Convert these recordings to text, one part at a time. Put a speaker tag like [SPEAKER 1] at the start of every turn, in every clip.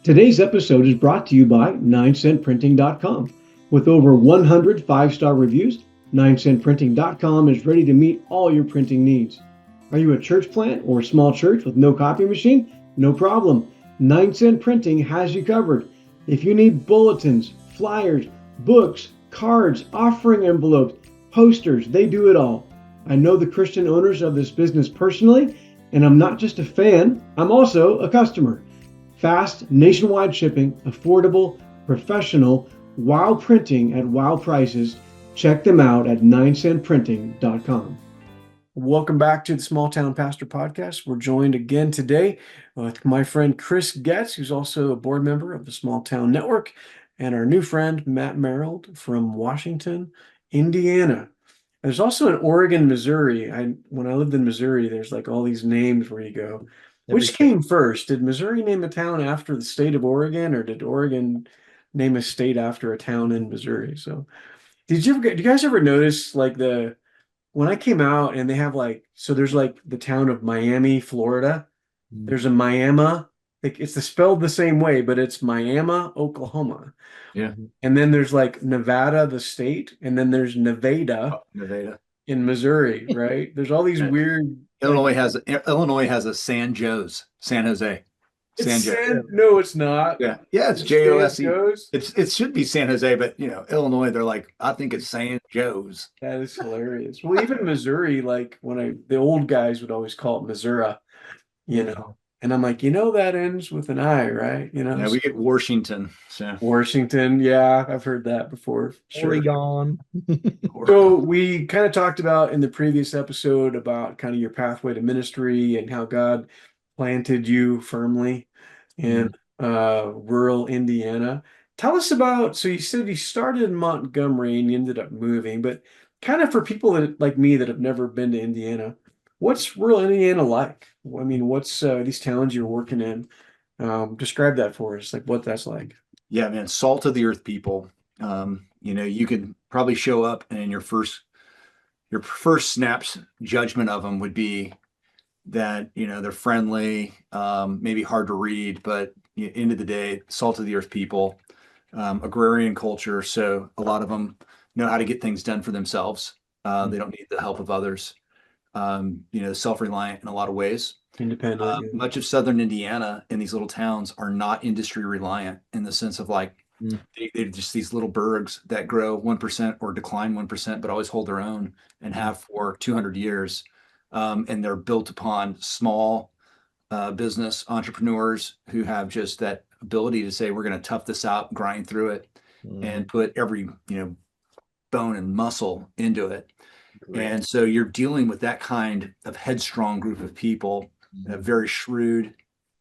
[SPEAKER 1] Today's episode is brought to you by 9centprinting.com. With over 100 five-star reviews, 9centprinting.com is ready to meet all your printing needs. Are you a church plant or small church with no copy machine? No problem. 9cent Printing has you covered. If you need bulletins, flyers, books, cards, offering envelopes, posters, they do it all. I know the Christian owners of this business personally, and I'm not just a fan, I'm also a customer. Fast, nationwide shipping, affordable, professional, wow printing at wow prices. Check them out at 9centprinting.com. Welcome back to the Small Town Pastor Podcast. We're joined again today with my friend Chris Getz, who's also a board member of the Small Town Network, and our new friend Matt Merold from Washington, Indiana. There's also an Oregon, Missouri. When I lived in Missouri, there's like all these names where you go. Which came first? Did Missouri name a town after the state of Oregon, or did Oregon name a state after a town in Missouri? So, do you guys ever notice like when I came out and they have there's like the town of Miami, Florida. There's a Miami. It's spelled the same way, but it's Miami, Oklahoma.
[SPEAKER 2] Yeah.
[SPEAKER 1] And then there's like Nevada, the state, and then there's Nevada.
[SPEAKER 2] Nevada.
[SPEAKER 1] In Missouri, right? There's all these weird.
[SPEAKER 2] Illinois has a San Jose.
[SPEAKER 1] No, it's not.
[SPEAKER 2] Yeah, it's Jose. It should be San Jose, but Illinois, they're like, I think it's San Jose.
[SPEAKER 1] That is hilarious. Well, even Missouri, like the old guys would always call it Missouri, and I'm like, that ends with an I, right?
[SPEAKER 2] Yeah, we get Washington. So
[SPEAKER 1] Washington, yeah, I've heard that before.
[SPEAKER 3] Sure. Oregon.
[SPEAKER 1] So we kind of talked about in the previous episode about kind of your pathway to ministry and how God planted you firmly in rural Indiana. Tell us about, so you said you started in Montgomery and you ended up moving, but kind of for people that like me that have never been to Indiana, what's rural Indiana like? I mean, what's these towns you're working in? Describe that for us, like what that's like.
[SPEAKER 2] Yeah, man, salt of the earth people. You can probably show up and your first snaps judgment of them would be that, they're friendly, maybe hard to read, but end of the day, salt of the earth people, agrarian culture. So a lot of them know how to get things done for themselves. They don't need the help of others. Self-reliant in a lot of ways.
[SPEAKER 1] Independent.
[SPEAKER 2] Much of southern Indiana in these little towns are not industry reliant in the sense of they're just these little burgs that grow 1% or decline 1%, but always hold their own and have for 200 years. And they're built upon small business entrepreneurs who have just that ability to say, we're going to tough this out, grind through it, and put every, bone and muscle into it. Great. And so you're dealing with that kind of headstrong group of people, very shrewd.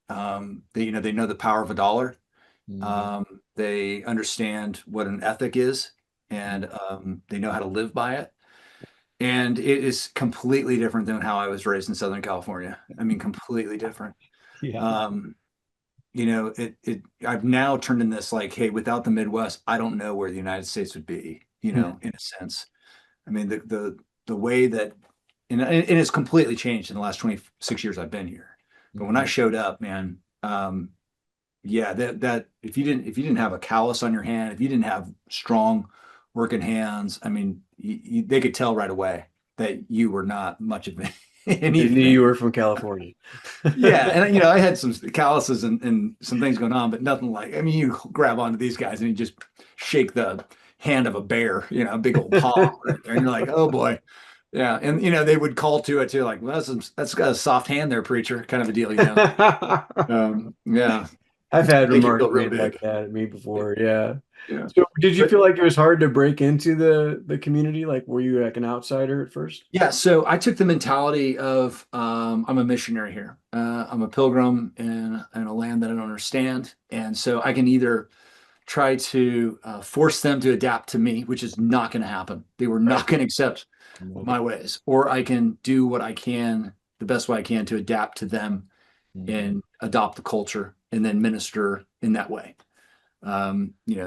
[SPEAKER 2] They know the power of a dollar. They understand what an ethic is, and they know how to live by it. And it is completely different than how I was raised in Southern California. I mean, completely different.
[SPEAKER 1] Yeah.
[SPEAKER 2] I've now turned in this like, hey, without the Midwest, I don't know where the United States would be, in a sense. I mean, the way that, and it's completely changed in the last 26 years I've been here. But when I showed up, man, that if you didn't have a callus on your hand, if you didn't have strong working hands, I mean, they could tell right away that you were not much of anything.
[SPEAKER 1] They knew you were from California.
[SPEAKER 2] Yeah, and I had some calluses and some things going on, but nothing like. I mean, you grab onto these guys and you just shake the hand of a bear, a big old paw right there, and you're like, oh boy. Yeah, and they would call to it too, like, well, that's got a soft hand there, preacher, kind of a deal, Yeah,
[SPEAKER 1] I've had remarks made like that at me before. Yeah. So, did you feel like it was hard to break into the community? Like, were you like an outsider at first?
[SPEAKER 2] Yeah. So I took the mentality of I'm a missionary here. I'm a pilgrim in a land that I don't understand, and so I can either try to force them to adapt to me, which is not going to happen. They were not going to accept my ways, or I can do what I can, the best way I can, to adapt to them and adopt the culture and then minister in that way.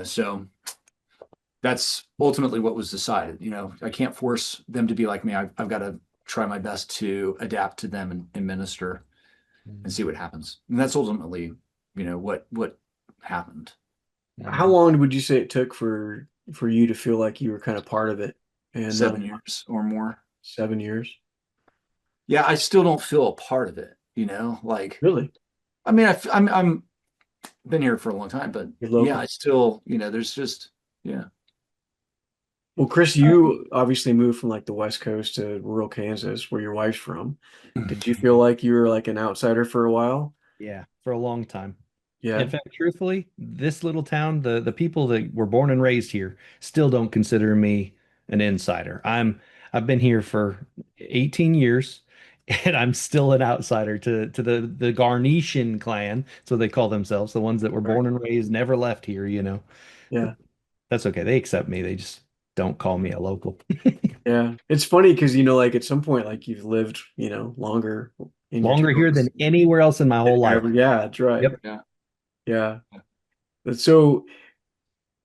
[SPEAKER 2] So that's ultimately what was decided. I can't force them to be like me. I've got to try my best to adapt to them and minister and see what happens. And that's ultimately, what happened.
[SPEAKER 1] How long would you say it took for you to feel like you were kind of part of it? And
[SPEAKER 2] 7 years or more.
[SPEAKER 1] 7 years?
[SPEAKER 2] Yeah, I still don't feel a part of it, like,
[SPEAKER 1] Really?
[SPEAKER 2] I mean, I'm been here for a long time, but
[SPEAKER 1] You're
[SPEAKER 2] yeah,
[SPEAKER 1] local.
[SPEAKER 2] I still, there's just, yeah.
[SPEAKER 1] Well, Chris, you obviously moved from like the West Coast to rural Kansas, where your wife's from. Did you feel like you were like an outsider for a while?
[SPEAKER 3] Yeah, for a long time. In
[SPEAKER 1] Yeah.
[SPEAKER 3] fact, truthfully, this little town, the people that were born and raised here still don't consider me an insider. I've been here for 18 years and I'm still an outsider to the Garnetian clan, so they call themselves, the ones that were
[SPEAKER 1] Right.
[SPEAKER 3] born and raised, never left here, But
[SPEAKER 1] Yeah.
[SPEAKER 3] that's okay. They accept me. They just don't call me a local.
[SPEAKER 1] Yeah. It's funny because, like at some point, like you've lived, longer in your
[SPEAKER 3] Longer here than
[SPEAKER 1] towns.
[SPEAKER 3] anywhere else in my whole life.
[SPEAKER 1] Yeah, that's right.
[SPEAKER 3] Yep.
[SPEAKER 2] Yeah.
[SPEAKER 1] Yeah. But so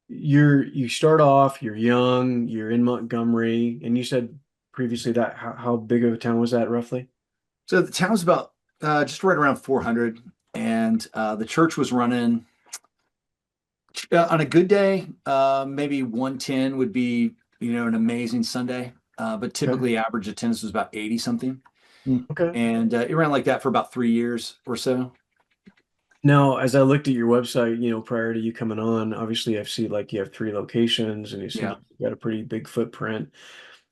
[SPEAKER 1] you start off, you're young, you're in Montgomery, and you said previously that how big of a town was that roughly?
[SPEAKER 2] So the town's about just right around 400, and the church was running on a good day, maybe 110 would be, an amazing Sunday. But
[SPEAKER 1] Okay.
[SPEAKER 2] typically average attendance was about 80 something.
[SPEAKER 1] Okay.
[SPEAKER 2] And it ran like that for about 3 years or so.
[SPEAKER 1] Now, as I looked at your website, prior to you coming on, obviously I see like you have 3 locations and you seem
[SPEAKER 2] Yeah.
[SPEAKER 1] like you've got a pretty big footprint.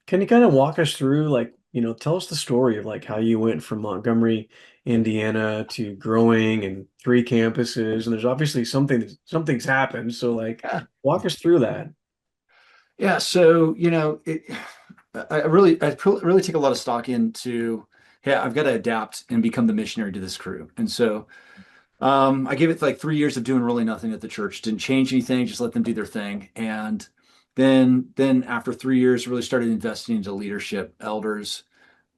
[SPEAKER 1] Can you kind of walk us through, like, tell us the story of like how you went from Montgomery, Indiana to growing and 3 campuses, and there's obviously something's happened. So like
[SPEAKER 2] Yeah.
[SPEAKER 1] walk us through that.
[SPEAKER 2] Yeah. So, I really take a lot of stock into, hey, I've got to adapt and become the missionary to this crew. And so I gave it like 3 years of doing really nothing at the church. Didn't change anything, just let them do their thing. And then after 3 years, really started investing into leadership, elders,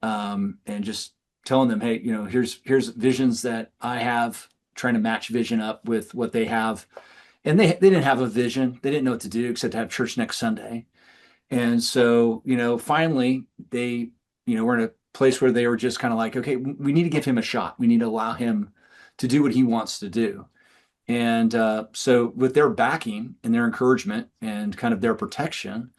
[SPEAKER 2] and just telling them, hey, here's visions that I have, trying to match vision up with what they have. And they didn't have a vision. They didn't know what to do except to have church next Sunday. And so, finally they, were in a place where they were just kind of like, okay, we need to give him a shot. We need to allow him to do what he wants to do. And so with their backing and their encouragement and kind of their protection,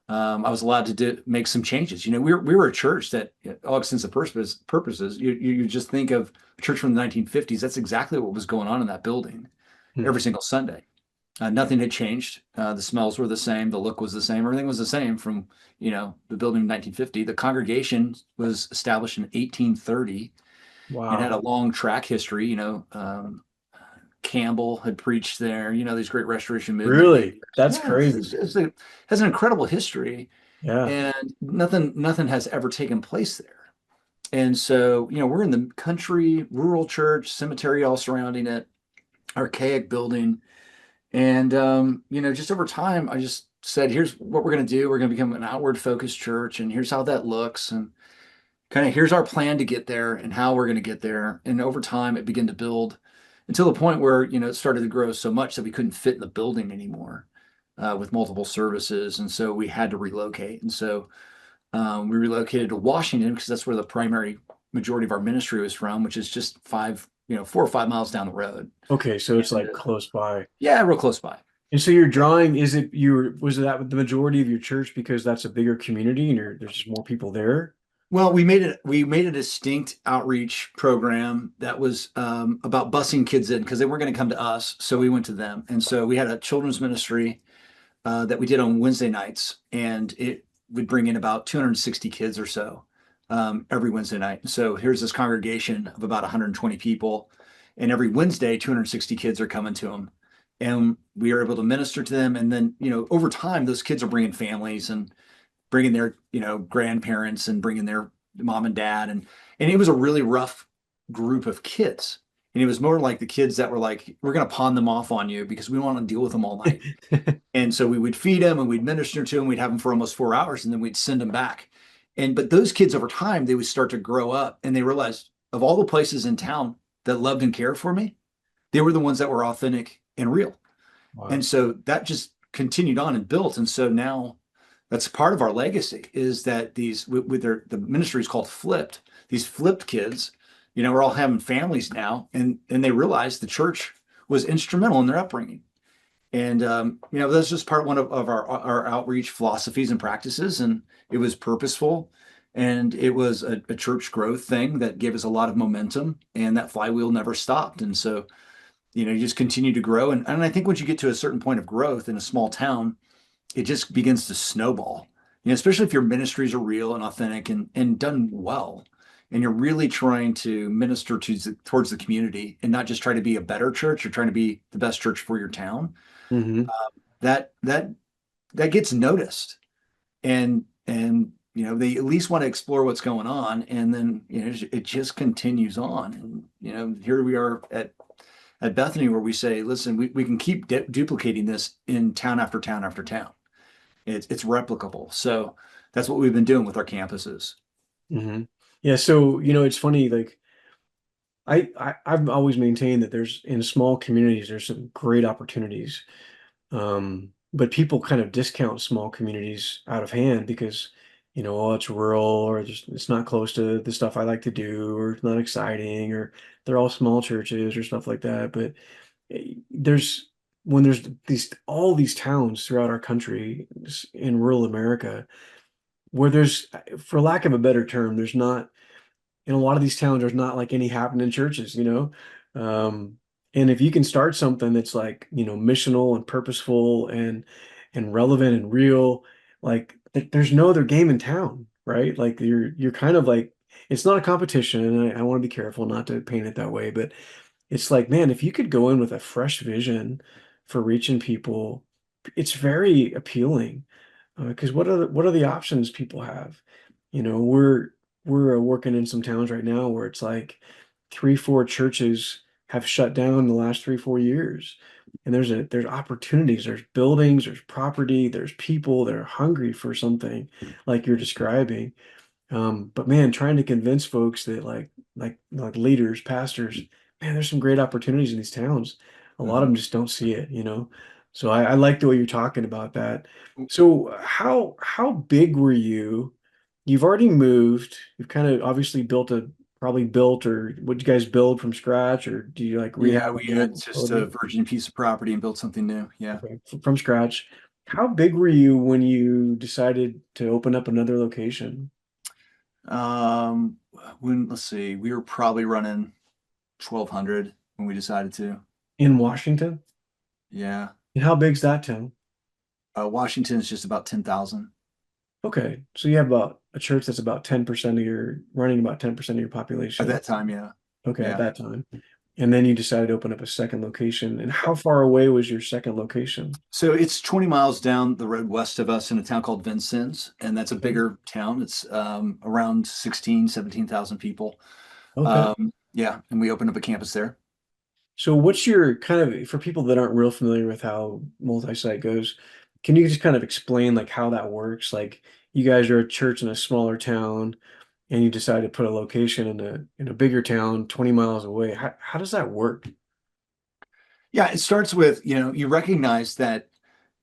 [SPEAKER 2] I was allowed to make some changes. We were a church that, all extents of purposes, you just think of a church from the 1950s. That's exactly what was going on in that building
[SPEAKER 1] Hmm.
[SPEAKER 2] every single Sunday. Nothing had changed. The smells were the same. The look was the same. Everything was the same from, the building in 1950. The congregation was established in 1830 and had
[SPEAKER 1] Wow.
[SPEAKER 2] a long track history. Campbell had preached there, these great restoration movements.
[SPEAKER 1] Really? That's
[SPEAKER 2] Yeah, it's,
[SPEAKER 1] crazy.
[SPEAKER 2] it's, it has an incredible history,
[SPEAKER 1] Yeah.
[SPEAKER 2] and nothing has ever taken place there. And so, we're in the country, rural church, cemetery all surrounding it, archaic building. And, just over time, I just said, here's what we're going to do. We're going to become an outward focused church, and here's how that looks. And kind of here's our plan to get there and how we're going to get there. And over time, it began to build until the point where, it started to grow so much that we couldn't fit in the building anymore with multiple services. And so we had to relocate. And so we relocated to Washington because that's where the primary majority of our ministry was from, which is just 4 or 5 miles down the road.
[SPEAKER 1] Okay, so it's
[SPEAKER 2] And,
[SPEAKER 1] like close by.
[SPEAKER 2] yeah, real close by.
[SPEAKER 1] And so you're drawing, was that the majority of your church because that's a bigger community and there's just more people there?
[SPEAKER 2] Well, we made a distinct outreach program that was about busing kids in because they weren't going to come to us, so we went to them. And so we had a children's ministry that we did on Wednesday nights, and it would bring in about 260 kids or so every Wednesday night. So here's this congregation of about 120 people, and every Wednesday, 260 kids are coming to them, and we are able to minister to them. And then, over time, those kids are bringing families and bringing their, grandparents and bringing their mom and dad. And it was a really rough group of kids. And it was more like the kids that were like, we're going to pawn them off on you because we want to deal with them all night. And so we would feed them and we'd minister to them. We'd have them for almost 4 hours and then we'd send them back. But those kids over time, they would start to grow up and they realized of all the places in town that loved and cared for me, they were the ones that were authentic and real.
[SPEAKER 1] Wow.
[SPEAKER 2] And so that just continued on and built. And so now that's part of our legacy is that these the ministry is called Flipped. These flipped kids, we're all having families now, and they realize the church was instrumental in their upbringing. And that's just part one of our outreach philosophies and practices. And it was purposeful, and it was a church growth thing that gave us a lot of momentum, and that flywheel never stopped. And so, you just continue to grow. And I think once you get to a certain point of growth in a small town, it just begins to snowball. Especially if your ministries are real and authentic and done well, and you're really trying to minister towards the community and not just try to be a better church. You're trying to be the best church for your town.
[SPEAKER 1] Mm-hmm.
[SPEAKER 2] That gets noticed, and they at least want to explore what's going on, and then it just continues on. And here we are at Bethany, where we say, listen, we can keep duplicating this in town after town after town. It's replicable. So that's what we've been doing with our campuses.
[SPEAKER 1] Mm-hmm. Yeah. So, it's funny, like I've always maintained that in small communities, there's some great opportunities. But people kind of discount small communities out of hand because, oh, it's rural, or it's not close to the stuff I like to do, or it's not exciting, or they're all small churches or stuff like that. But there's when there's all these towns throughout our country in rural America where there's, for lack of a better term, there's not, in a lot of these towns, there's not like any happening churches. Um, and if you can start something that's like, missional and purposeful and relevant and real, like there's no other game in town, right? Like you're kind of like, it's not a competition, and I want to be careful not to paint it that way, but it's like, man, if you could go in with a fresh vision for reaching people, it's very appealing. Because what are the options people have? We're working in some towns right now where it's like 3, 4 churches have shut down in the last 3, 4 years, and there's opportunities, there's buildings, there's property, there's people that are hungry for something like you're describing. But man, trying to convince folks that like leaders, pastors, man, there's some great opportunities in these towns. A lot of them just don't see it. So I like the way you're talking about that. So how big were you? You've already moved. You've kind of obviously probably built, or would you guys build from scratch, or do you like
[SPEAKER 2] Yeah,
[SPEAKER 1] rehab
[SPEAKER 2] we
[SPEAKER 1] it?
[SPEAKER 2] had just a virgin piece of property and built something new. Yeah.
[SPEAKER 1] Okay, from scratch. How big were you when you decided to open up another location
[SPEAKER 2] Um, let's see, we were probably running 1,200 when we decided to.
[SPEAKER 1] in Washington?
[SPEAKER 2] Yeah.
[SPEAKER 1] And how big's that town?
[SPEAKER 2] Washington is just about 10,000
[SPEAKER 1] Okay, so you have about a church that's about 10% running about 10% of your
[SPEAKER 2] at
[SPEAKER 1] population.
[SPEAKER 2] that time. Yeah.
[SPEAKER 1] Okay, at
[SPEAKER 2] Yeah.
[SPEAKER 1] that time. And then you decided to open up a second location. And how far away was your second location?
[SPEAKER 2] So it's 20 miles down the road west of us in a town called Vincennes, and that's a
[SPEAKER 1] Okay.
[SPEAKER 2] bigger town. It's around 17,000 people.
[SPEAKER 1] Okay.
[SPEAKER 2] Yeah, and we opened up a campus there.
[SPEAKER 1] So what's your kind of, for people that aren't real familiar with how multi-site goes, can you just kind of explain like how that works? Like you guys are a church in a smaller town and you decide to put a location in a bigger town 20 miles away. How does that work?
[SPEAKER 2] Yeah, it starts with, you recognize that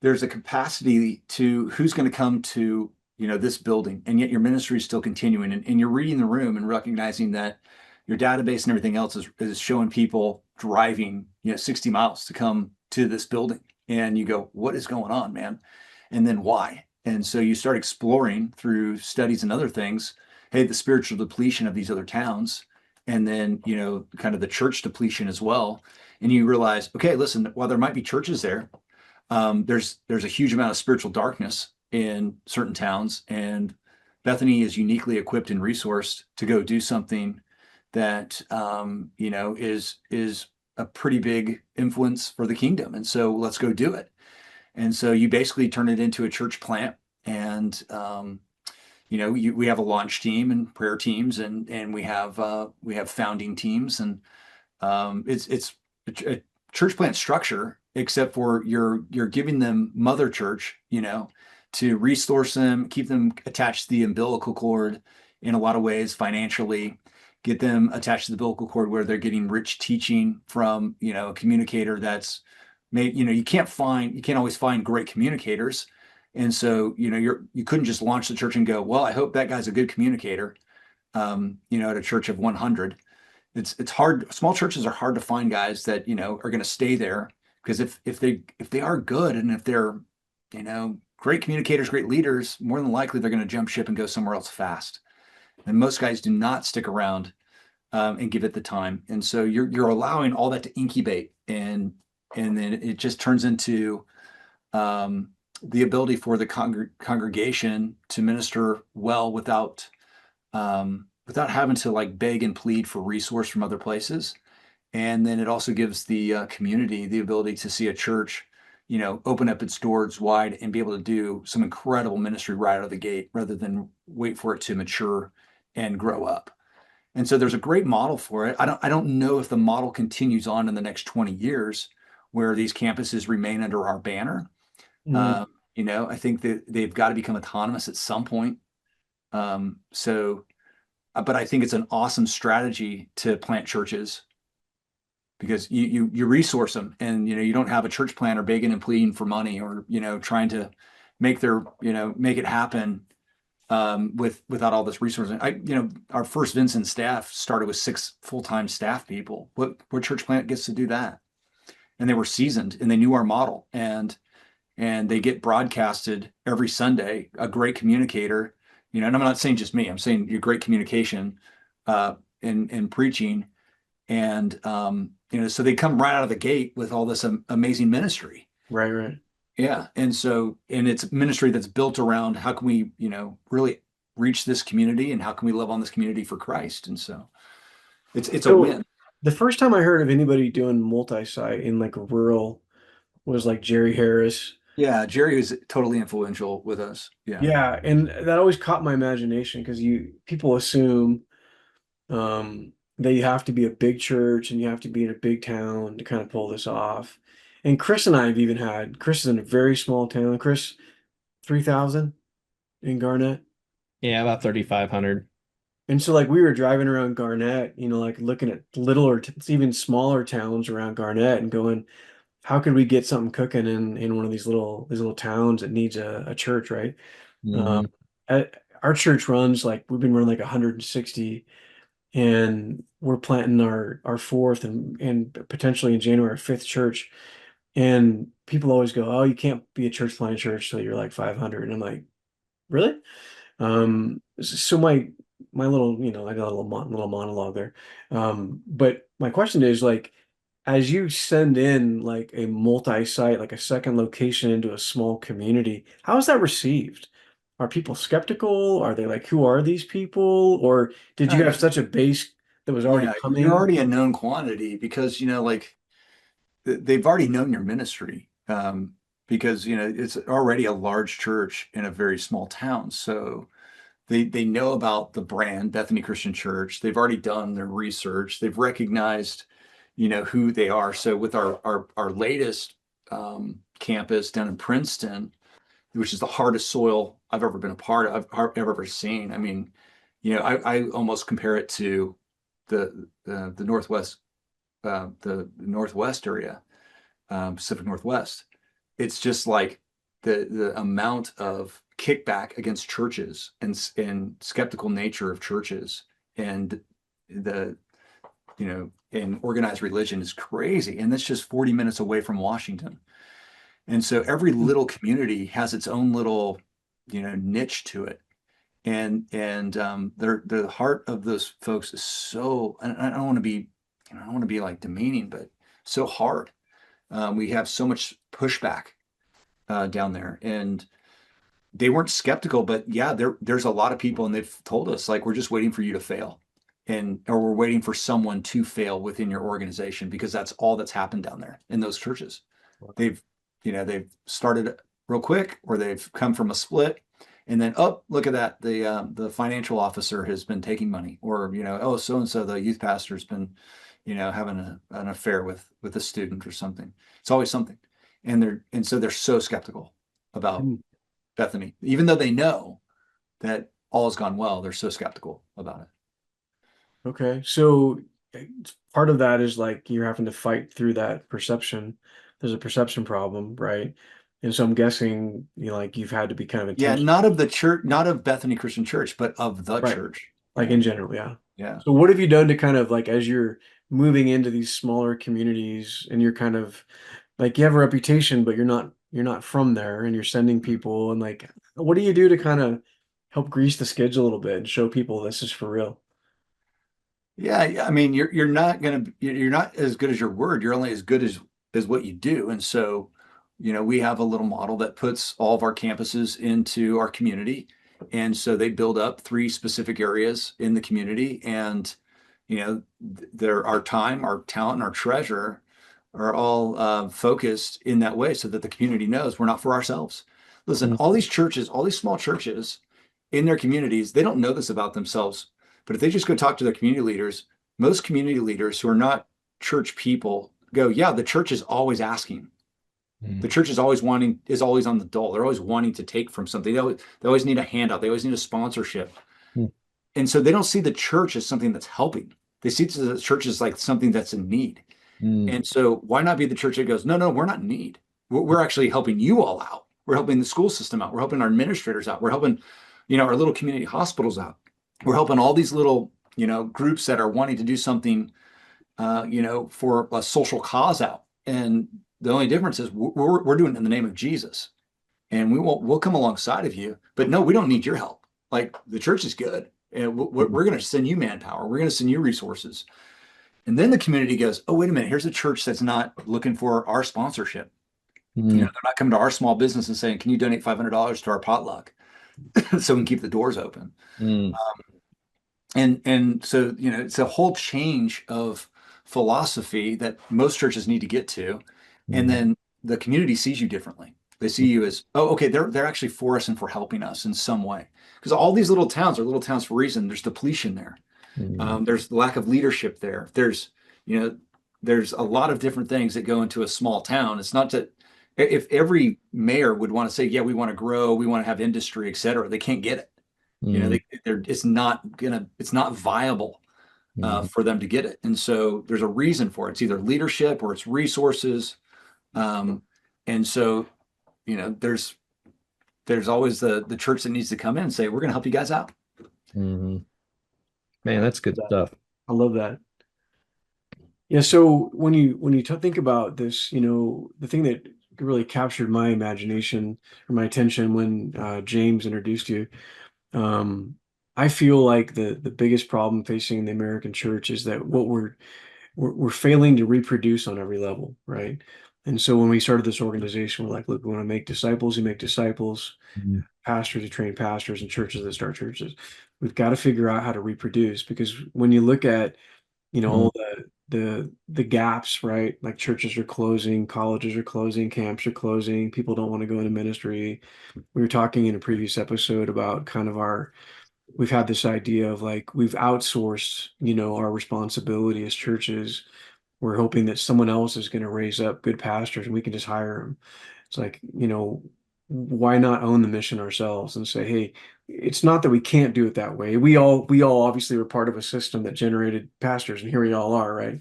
[SPEAKER 2] there's a capacity to who's going to come to, this building, and yet your ministry is still continuing, and you're reading the room and recognizing that your database and everything else is showing people driving, 60 miles to come to this building. And you go, what is going on, man? And then why? And so you start exploring through studies and other things, hey, the spiritual depletion of these other towns, and then, kind of the church depletion as well. And you realize, okay, listen, while there might be churches there, there's a huge amount of spiritual darkness in certain towns, and Bethany is uniquely equipped and resourced to go do something that is a pretty big influence for the kingdom. And so let's go do it. And so you basically turn it into a church plant, and we have a launch team and prayer teams, and we have founding teams, and it's a church plant structure, except for you're giving them mother church, to resource them, keep them attached to the umbilical cord in a lot of ways financially, get them attached to the umbilical cord where they're getting rich teaching from, a communicator that's made, you can't always find great communicators. And so, you couldn't just launch the church and go, well, I hope that guy's a good communicator, at a church of 100. it's hard. Small churches are hard to find guys that, are going to stay there, because if they are good, and if they're, great communicators, great leaders, more than likely they're going to jump ship and go somewhere else fast. And most guys do not stick around, and give it the time. And so you're allowing all that to incubate, and then it just turns into, the ability for the congregation to minister well without having to like beg and plead for resource from other places. And then it also gives the community the ability to see a church, open up its doors wide and be able to do some incredible ministry right out of the gate, rather than wait for it to mature and grow up. And so there's a great model for it. I don't know if the model continues on in the next 20 years, where these campuses remain under our banner.
[SPEAKER 1] Mhm.
[SPEAKER 2] I think that they've got to become autonomous at some point. So, but I think it's an awesome strategy to plant churches, because you resource them, and you don't have a church planter begging and pleading for money, or trying to make make it happen, without all this resourcing. Our first Vincent staff started with 6 full-time staff people. What church plant gets to do that? And they were seasoned, and they knew our model, and they get broadcasted every Sunday. A great communicator, and I'm not saying just me. I'm saying you're great communication, in preaching, and so they come right out of the gate with all this amazing ministry.
[SPEAKER 1] Right, right.
[SPEAKER 2] Yeah, and it's ministry that's built around how can we, really reach this community, and how can we love on this community for Christ, and so it's a
[SPEAKER 1] So
[SPEAKER 2] win.
[SPEAKER 1] the first time I heard of anybody doing multi-site in like a rural was like Jerry Harris.
[SPEAKER 2] Yeah, Jerry is totally influential with us. Yeah.
[SPEAKER 1] Yeah, and that always caught my imagination because people assume that you have to be a big church and you have to be in a big town to kind of pull this off. And Chris and I have even had Chris is in a very small town. Chris, 3,000 in Garnett.
[SPEAKER 3] Yeah, about 3,500.
[SPEAKER 1] And so like we were driving around Garnett, like looking at littler, even smaller towns around Garnett and going, how could we get something cooking in one of these little towns that needs a church, right? Um,
[SPEAKER 3] Hmm.
[SPEAKER 1] our church runs like we've been running like 160, and we're planting our fourth and potentially in January our fifth church. And people always go, "Oh, you can't be a church planting church till you're like 500." And I'm like, "Really?" So my little, I got a little monologue there. But my question is like, as you send in like a multi-site, like a second location into a small community, how is that received? Are people skeptical? Are they like, who are these people? Or did you
[SPEAKER 2] Uh,
[SPEAKER 1] have such a base that was already
[SPEAKER 2] yeah, you're
[SPEAKER 1] coming?
[SPEAKER 2] already a known quantity, because like they've already known your ministry, because it's already a large church in a very small town, so they know about the brand Bethany Christian Church. They've already done their research. They've recognized, who they are. So with our latest, campus down in Princeton, which is the hardest soil I've ever been a part of, I've ever seen. I mean, I almost compare it to the Northwest, the Northwest area, Pacific Northwest. It's just like the amount of kickback against churches, and skeptical nature of churches, and the and organized religion is crazy. And that's just 40 minutes away from Washington. And so every little community has its own little, niche to it. And the heart of those folks is so, and I don't want to be, I don't want to be like demeaning, but so hard. We have so much pushback, down there, and they weren't skeptical, but yeah, there's a lot of people, and they've told us like, we're just waiting for you to fail, or we're waiting for someone to fail within your organization, because that's all that's happened down there in those churches. They've, they've started real quick, or they've come from a split, and then, oh, look at that, the financial officer has been taking money, or oh, so and so the youth pastor's been, having an affair with a student or something. It's always something, and so they're so skeptical about
[SPEAKER 1] Hmm.
[SPEAKER 2] Bethany, even though they know that all has gone well. They're so skeptical about it.
[SPEAKER 1] Okay. So part of that is like you're having to fight through that perception. There's a perception problem, right? And so I'm guessing, like you've had to be kind of
[SPEAKER 2] Yeah,
[SPEAKER 1] intentional,
[SPEAKER 2] not of the church, not of Bethany Christian Church, but of the
[SPEAKER 1] right?
[SPEAKER 2] church.
[SPEAKER 1] Like
[SPEAKER 2] Yeah.
[SPEAKER 1] in general, yeah.
[SPEAKER 2] Yeah.
[SPEAKER 1] So what have you done to kind of like as you're moving into these smaller communities and you're kind of like you have a reputation, but you're not from there and you're sending people and like what do you do to kind of help grease the skids a little bit and show people this is for real?
[SPEAKER 2] Yeah, yeah. I mean, you're not as good as your word. You're only as good as what you do. And so, we have a little model that puts all of our campuses into our community. And so they build up three specific areas in the community. And, there our time, our talent, and our treasure are all focused in that way so that the community knows we're not for ourselves. Listen,
[SPEAKER 1] Mm,
[SPEAKER 2] all these churches, all these small churches in their communities, they don't know this about themselves. But if they just go talk to their community leaders, most community leaders who are not church people go, yeah, the church is always asking. The
[SPEAKER 3] Mm.
[SPEAKER 2] church is always on the dole. They're always wanting to take from something. They always need a handout. They always need a sponsorship.
[SPEAKER 3] Mm.
[SPEAKER 2] And so they don't see the church as something that's helping. They see the church as like something that's in need.
[SPEAKER 3] Mm.
[SPEAKER 2] And so why not be the church that goes, no, no, we're not in need. We're actually helping you all out. We're helping the school system out. We're helping our administrators out. We're helping, our little community hospitals out. We're helping all these little, groups that are wanting to do something, for a social cause out. And the only difference is we're doing it in the name of Jesus. And we'll come alongside of you. But no, we don't need your help. Like the church is good. And we're going to send you manpower. We're going to send you resources. And then the community goes, oh, wait a minute, here's a church that's not looking for our sponsorship.
[SPEAKER 3] Mm.
[SPEAKER 2] They're not coming to our small business and saying, can you donate $500 to our potluck so we can keep the doors open?
[SPEAKER 3] Mm.
[SPEAKER 2] And so, it's a whole change of philosophy that most churches need to get to. And
[SPEAKER 3] Mm.
[SPEAKER 2] then the community sees you differently. They see you as, oh, okay, they're actually for us and for helping us in some way. Because all these little towns are little towns for a reason. There's depletion there.
[SPEAKER 3] Mm.
[SPEAKER 2] There's lack of leadership there. You know, there's a lot of different things that go into a small town. It's not that if every mayor would want to say, yeah, we want to grow, we want to have industry, et cetera, they can't get it.
[SPEAKER 3] Mm.
[SPEAKER 2] It's not viable
[SPEAKER 3] Mm.
[SPEAKER 2] for them to get it. And so there's a reason for it. It's either leadership or it's resources. Um, and so, there's always the church that needs to come in and say, we're going to help you guys out.
[SPEAKER 3] Mm. Man, that's good stuff.
[SPEAKER 1] I love that. Yeah, so when you think about this, the thing that really captured my imagination or my attention when James introduced you, um, I feel like the biggest problem facing the American church is that what we're failing to reproduce on every level, right? And so when we started this organization, we're like, look, we want to make disciples who make disciples,
[SPEAKER 3] Mm.
[SPEAKER 1] pastors who train pastors, and churches that start churches. We've got to figure out how to reproduce because when you look at
[SPEAKER 3] Mm.
[SPEAKER 1] all the gaps, right? Like churches are closing, colleges are closing, camps are closing, people don't want to go into ministry. We were talking in a previous episode about kind of we've had this idea of like we've outsourced, our responsibility as churches. We're hoping that someone else is going to raise up good pastors and we can just hire them. It's like, why not own the mission ourselves and say, hey, it's not that we can't do it that way. We all obviously were part of a system that generated pastors, and here we all are, right?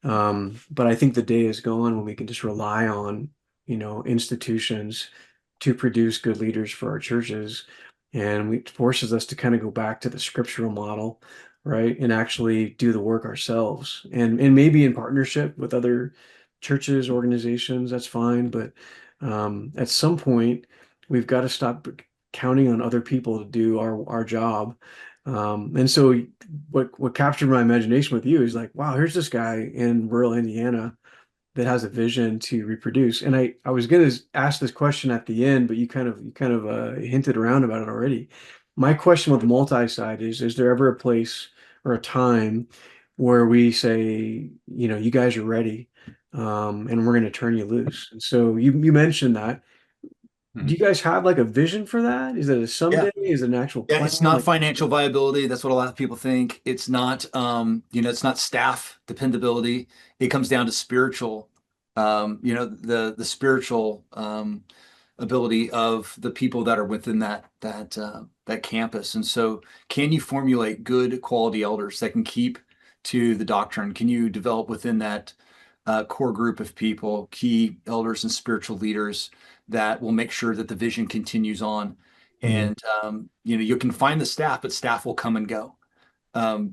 [SPEAKER 1] But I think the day is gone when we can just rely on, institutions to produce good leaders for our churches. And it forces us to kind of go back to the scriptural model, right? And actually do the work ourselves. And maybe in partnership with other churches, organizations, that's fine. But at some point, we've got to stop counting on other people to do our job. And so what captured my imagination with you is like, wow, here's this guy in rural Indiana that has a vision to reproduce. And I was going to ask this question at the end, but you kind of hinted around about it already. My question with multi-site is there ever a place or a time where we say, you guys are ready, and we're going to turn you loose? And so you mentioned that. Do
[SPEAKER 2] Mhm.
[SPEAKER 1] you guys have like a vision for that? Is it a
[SPEAKER 2] Yeah.
[SPEAKER 1] someday? Is it an actual
[SPEAKER 2] Yeah,
[SPEAKER 1] plan?
[SPEAKER 2] it's not
[SPEAKER 1] Like,
[SPEAKER 2] financial viability. That's what a lot of people think. It's not, it's not staff dependability. It comes down to spiritual, the spiritual ability of the people that are within that campus. And so, can you formulate good quality elders that can keep to the doctrine? Can you develop within that core group of people, key elders and spiritual leaders that will make sure that the vision continues on?
[SPEAKER 3] Mm.
[SPEAKER 2] And you can find the staff, but staff will come and go.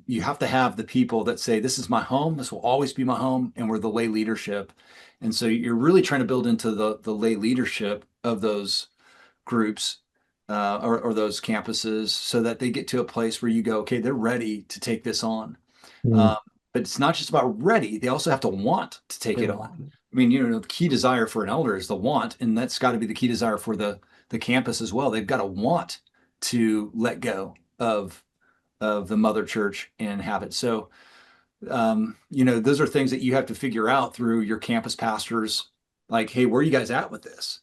[SPEAKER 2] you have to have the people that say, this is my home, this will always be my home, and we're the lay leadership. And so you're really trying to build into the lay leadership of those groups, or those campuses, so that they get to a place where you go, okay, they're ready to take this on.
[SPEAKER 3] Mm.
[SPEAKER 2] Um, but it's not just about ready; they also have to want to take it on. I mean, the key desire for an elder is the want, and that's got to be the key desire for the campus as well. They've got to want to let go of the mother church and have it. So, those are things that you have to figure out through your campus pastors. Like, hey, where are you guys at with this?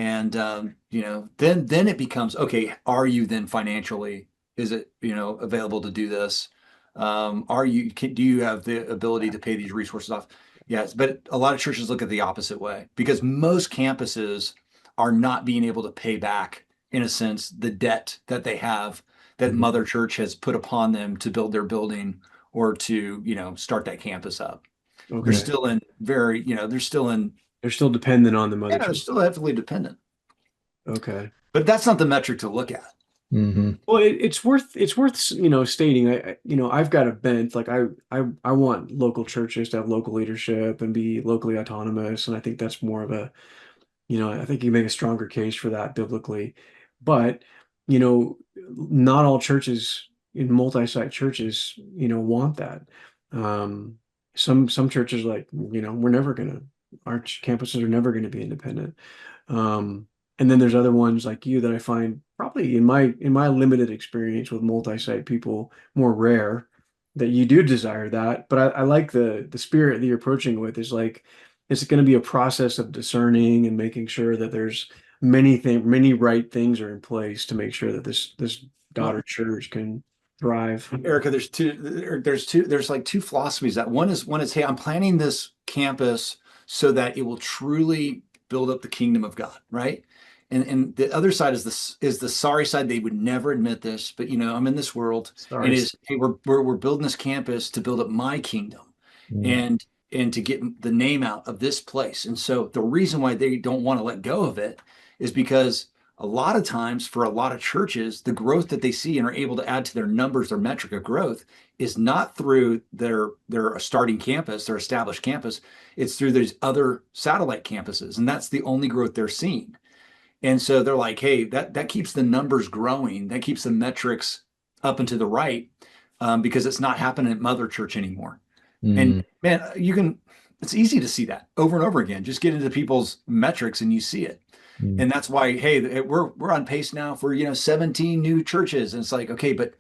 [SPEAKER 2] And then it becomes, okay, are you then financially, is it available to do this? Do you have the ability to pay these resources off? Yes, but a lot of churches look at the opposite way, because most campuses are not being able to pay back, in a sense, the debt that they have, that Mother Church has put upon them to build their building or to start that campus up.
[SPEAKER 1] Okay.
[SPEAKER 2] They're still in they're still
[SPEAKER 1] dependent on the mother
[SPEAKER 2] they're
[SPEAKER 1] church.
[SPEAKER 2] still heavily dependent.
[SPEAKER 1] Okay.
[SPEAKER 2] But that's not the metric to look at.
[SPEAKER 3] Mm-hmm.
[SPEAKER 1] Well, it's worth stating. I've got a bent. Like I want local churches to have local leadership and be locally autonomous, and I think that's more of a, I think you make a stronger case for that biblically. But not all churches in multi-site churches want that. Some churches, like, our campuses are never gonna be independent. And then there's other ones like you that I find, probably in my limited experience with multi-site people, more rare, that you do desire that. But I like the spirit that you're approaching with, is like, it's going to be a process of discerning and making sure that there's many right things are in place to make sure that this daughter church can thrive.
[SPEAKER 2] Erica, there's like two philosophies. That one is, hey, I'm planning this campus so that it will truly build up the kingdom of God, right? And the other side is the sorry side. They would never admit this, but I'm in this world,
[SPEAKER 1] Sorry.
[SPEAKER 2] and is, hey, we're building this campus to build up my kingdom, and to get the name out of this place. And so the reason why they don't want to let go of it is because a lot of times, for a lot of churches, the growth that they see and are able to add to their numbers, their metric of growth, is not through their starting campus, their established campus. It's through these other satellite campuses, and that's the only growth they're seeing. And so they're like, hey, that keeps the numbers growing, that keeps the metrics up and to the right, because it's not happening at Mother Church anymore. And man, it's easy to see that over and over again. Just get into people's metrics and you see it. And that's why, hey, we're on pace now for 17 new churches. And it's like, okay, but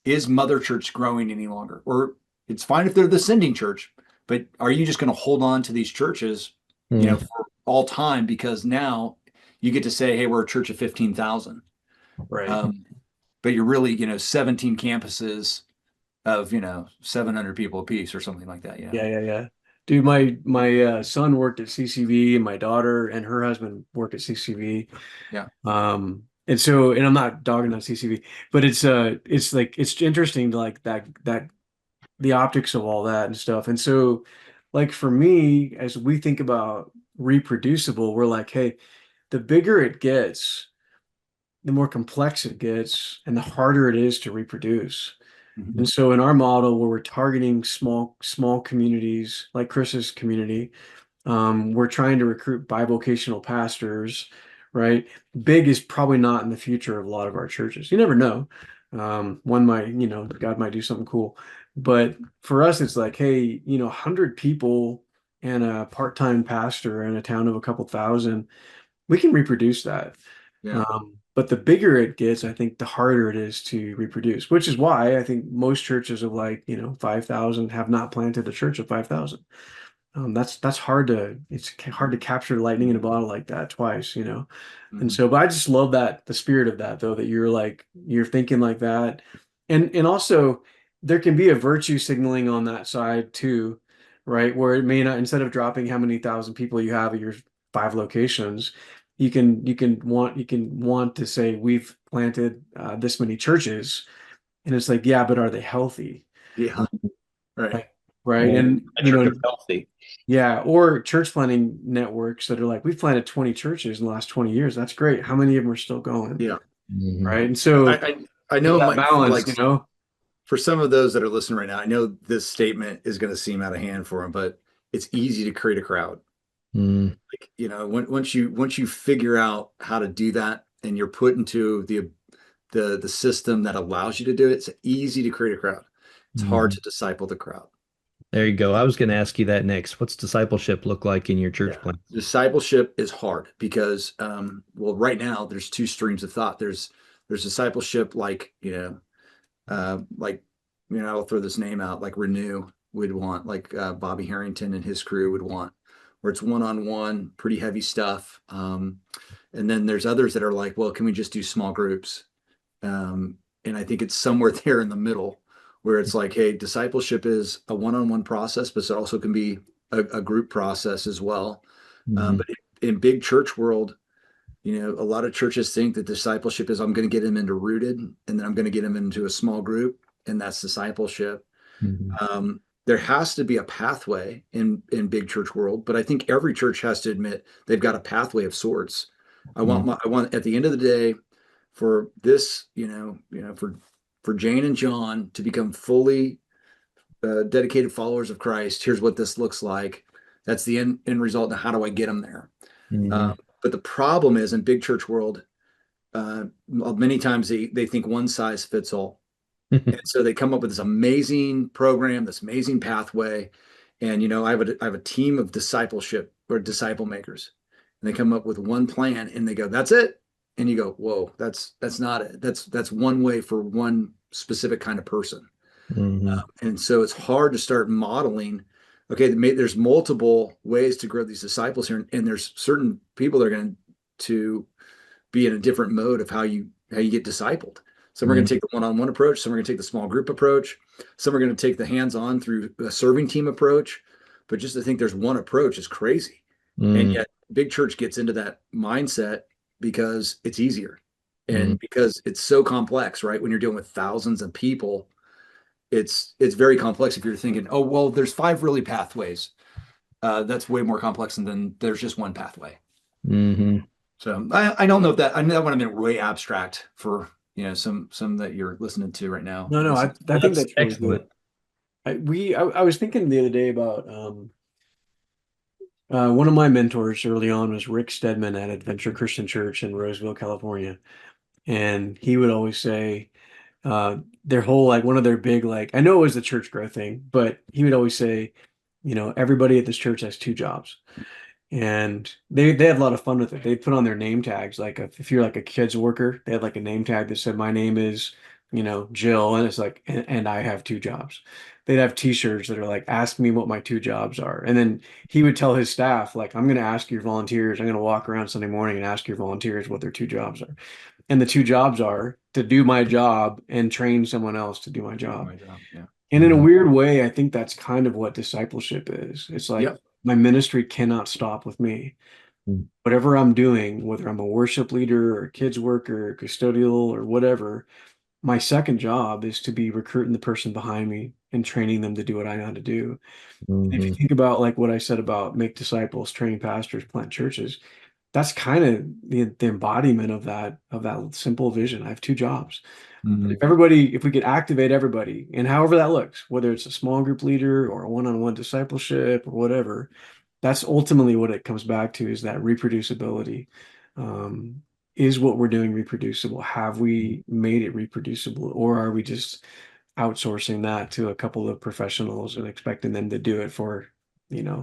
[SPEAKER 2] is Mother Church growing any longer? Or it's fine if they're the sending church, but are you just going to hold on to these churches, for all time, because now you get to say, hey, we're a church of 15,000.
[SPEAKER 1] Right.
[SPEAKER 2] But you're really, 17 campuses of, 700 people apiece or something like that.
[SPEAKER 1] Yeah. Dude, my son worked at CCV, and my daughter and her husband work at CCV.
[SPEAKER 2] Yeah.
[SPEAKER 1] And I'm not dogging on CCV, but it's interesting to, like, that the optics of all that and stuff. And so, like, for me, as we think about reproducible, we're like, hey, the bigger it gets, the more complex it gets, and the harder it is to reproduce.
[SPEAKER 2] Mm-hmm.
[SPEAKER 1] And so in our model, where we're targeting small communities like Chris's community, we're trying to recruit bivocational pastors, right? Big is probably not in the future of a lot of our churches. You never know. One might, God might do something cool. But for us, it's like, hey, 100 people and a part-time pastor in a town of a couple thousand, we can reproduce that.
[SPEAKER 2] Yeah.
[SPEAKER 1] But the bigger it gets, I think the harder it is to reproduce, which is why I think most churches of, like, 5,000 have not planted a church of 5,000. It's hard to capture lightning in a bottle like that twice, And so, but I just love the spirit of that, though, that you're thinking like that. And also, there can be a virtue signaling on that side too, right? Where it may not, instead of dropping how many thousand people you have at your 5 locations, you can want to say, we've planted this many churches, and it's like, yeah, but are they healthy?
[SPEAKER 2] Yeah. Right.
[SPEAKER 1] Right. And
[SPEAKER 3] healthy.
[SPEAKER 1] Yeah, or church planting networks that are like, we've planted 20 churches in the last 20 years. That's great. How many of them are still going?
[SPEAKER 2] Yeah.
[SPEAKER 1] Right. And so
[SPEAKER 2] I know
[SPEAKER 1] that balance,
[SPEAKER 2] for some of those that are listening right now, I know this statement is going to seem out of hand for them, but it's easy to create a crowd.
[SPEAKER 3] Mm,
[SPEAKER 2] Like, once you figure out how to do that and you're put into the system that allows you to do it, it's easy to create a crowd. It's hard
[SPEAKER 3] mhm.
[SPEAKER 2] to disciple the crowd.
[SPEAKER 3] There you go. I was going to ask you that next. What's discipleship look like in your church
[SPEAKER 2] Yeah.
[SPEAKER 3] plan?
[SPEAKER 2] Discipleship is hard because, well, right now there's two streams of thought. There's discipleship like, I'll throw this name out, like Renew would want, like Bobby Harrington and his crew would want, where it's one-on-one, pretty heavy stuff. And then there's others that are like, well, can we just do small groups? And I think it's somewhere there in the middle where it's like, hey, discipleship is a one-on-one process, but it also can be a group process as well.
[SPEAKER 3] Mhm.
[SPEAKER 2] But in big church world, a lot of churches think that discipleship is I'm going to get them into rooted, and then I'm going to get them into a small group, and that's discipleship.
[SPEAKER 3] Mhm.
[SPEAKER 2] There has to be a pathway in big church world, but I think every church has to admit they've got a pathway of sorts. I want at the end of the day for this, for Jane and John to become fully dedicated followers of Christ. Here's what this looks like. That's the end result. Now, how do I get them there?
[SPEAKER 3] Mhm.
[SPEAKER 2] But the problem is in big church world, many times they think one size fits all. And so they come up with this amazing program, this amazing pathway. And, I have a team of discipleship or disciple makers. And they come up with one plan and they go, that's it. And you go, whoa, that's not it. That's one way for one specific kind of person.
[SPEAKER 3] Mhm.
[SPEAKER 2] And so it's hard to start modeling. Okay, there's multiple ways to grow these disciples here, and there's certain people that are going to be in a different mode of how you get discipled. Some are going to
[SPEAKER 3] Mhm.
[SPEAKER 2] take the one-on-one approach. Some are going to take the small group approach. Some are going to take the hands-on through a serving team approach. But just to think there's one approach is crazy. And
[SPEAKER 3] Mhm.
[SPEAKER 2] yet, big church gets into that mindset because it's easier,
[SPEAKER 3] Mhm.
[SPEAKER 2] and because it's so complex, right? When you're dealing with thousands of people, it's very complex. If you're thinking, oh well, there's five really pathways, that's way more complex than there's just one pathway.
[SPEAKER 3] Mhm.
[SPEAKER 2] So I don't know if that I know that would have been way abstract for some that you're listening to right now.
[SPEAKER 1] No, no, I think
[SPEAKER 3] That's
[SPEAKER 1] that's really
[SPEAKER 3] excellent.
[SPEAKER 1] good. I was thinking the other day about one of my mentors early on was Rick Stedman at Adventure Christian Church in Roseville, California. And he would always say, their whole, like, one of their big, like, I know it was the church growth thing, but he would always say, everybody at this church has two jobs. And they had a lot of fun with it. They put on their name tags, like if you're like a kids worker, they had like a name tag that said, my name is, Jill, and it's like, and I have two jobs. They'd have t-shirts that are like, ask me what my two jobs are. And then he would tell his staff, like, I'm going to ask your volunteers, I'm going to walk around Sunday morning and ask your volunteers what their two jobs are. And the two jobs are to do my job and train someone else to do my job.
[SPEAKER 2] My job, yeah.
[SPEAKER 1] And in a
[SPEAKER 3] Mhm.
[SPEAKER 1] weird way, I think that's kind of what discipleship is. It's like
[SPEAKER 2] Yep.
[SPEAKER 1] my ministry cannot stop with me.
[SPEAKER 3] Mhm.
[SPEAKER 1] Whatever I'm doing, whether I'm a worship leader or a kids worker, or custodial or whatever, my second job is to be recruiting the person behind me and training them to do what I know how to do. If you
[SPEAKER 3] Mhm.
[SPEAKER 1] think about like what I said about make disciples, train pastors, plant churches, that's kind of the embodiment of that simple vision. I have two jobs.
[SPEAKER 2] Mhm.
[SPEAKER 1] If we could activate everybody, and however that looks, whether it's a small group leader or a one-on-one discipleship or whatever, that's ultimately what it comes back to is that reproducibility. Um, is what we're doing reproducible? Have we made it reproducible, or are we just outsourcing that to a couple of professionals and expecting them to do it for,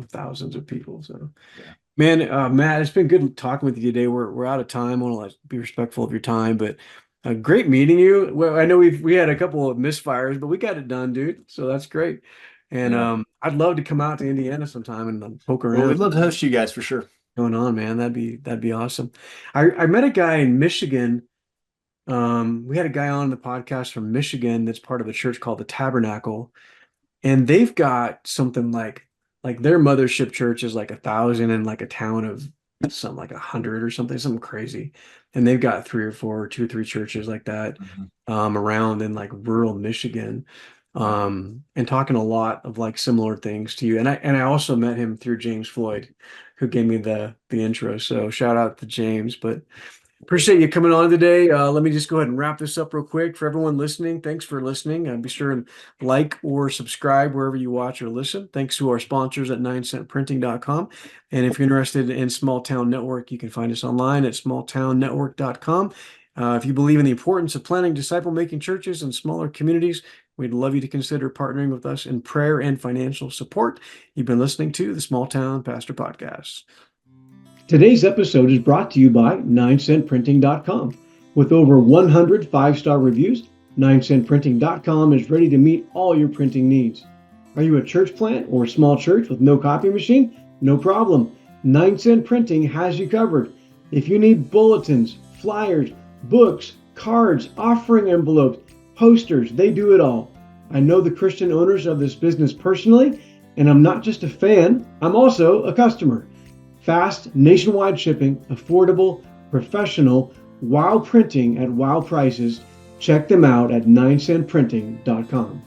[SPEAKER 1] thousands of people? So,
[SPEAKER 2] Yeah.
[SPEAKER 1] man, Matt, it's been good talking with you today. We're out of time. I want to be respectful of your time, but great meeting you. Well, I know we had a couple of misfires, but we got it done, dude. So that's great. And
[SPEAKER 2] Yeah.
[SPEAKER 1] I'd love to come out to Indiana sometime and poke
[SPEAKER 2] Well, we'd
[SPEAKER 1] around
[SPEAKER 2] love to host you guys for sure.
[SPEAKER 1] going on, man. That'd be awesome. I met a guy in Michigan. We had a guy on the podcast from Michigan that's part of a church called the Tabernacle, and they've got something like their mothership church is like 1,000 in like a town of something like 100 or something crazy, and they've got three or four, two or three churches like that
[SPEAKER 2] Mhm.
[SPEAKER 1] around in like rural Michigan,
[SPEAKER 2] Yeah.
[SPEAKER 1] and talking a lot of like similar things to you. And I also met him through James Floyd, who gave me the intro. So shout out to James, but. Appreciate you coming on today. Let me just go ahead and wrap this up real quick. For everyone listening, thanks for listening. Be sure and like or subscribe wherever you watch or listen. Thanks to our sponsors at 9centprinting.com. And if you're interested in Small Town Network, you can find us online at smalltownnetwork.com. If you believe in the importance of planting disciple-making churches in smaller communities, we'd love you to consider partnering with us in prayer and financial support. You've been listening to the Small Town Pastor Podcast. Today's episode is brought to you by 9centprinting.com. With over 100 5-star reviews, 9centprinting.com is ready to meet all your printing needs. Are you a church plant or a small church with no copy machine? No problem. 9cent Printing has you covered. If you need bulletins, flyers, books, cards, offering envelopes, posters, they do it all. I know the Christian owners of this business personally, and I'm not just a fan, I'm also a customer. Fast, nationwide shipping, affordable, professional, wow printing at wow prices. Check them out at 9centprinting.com.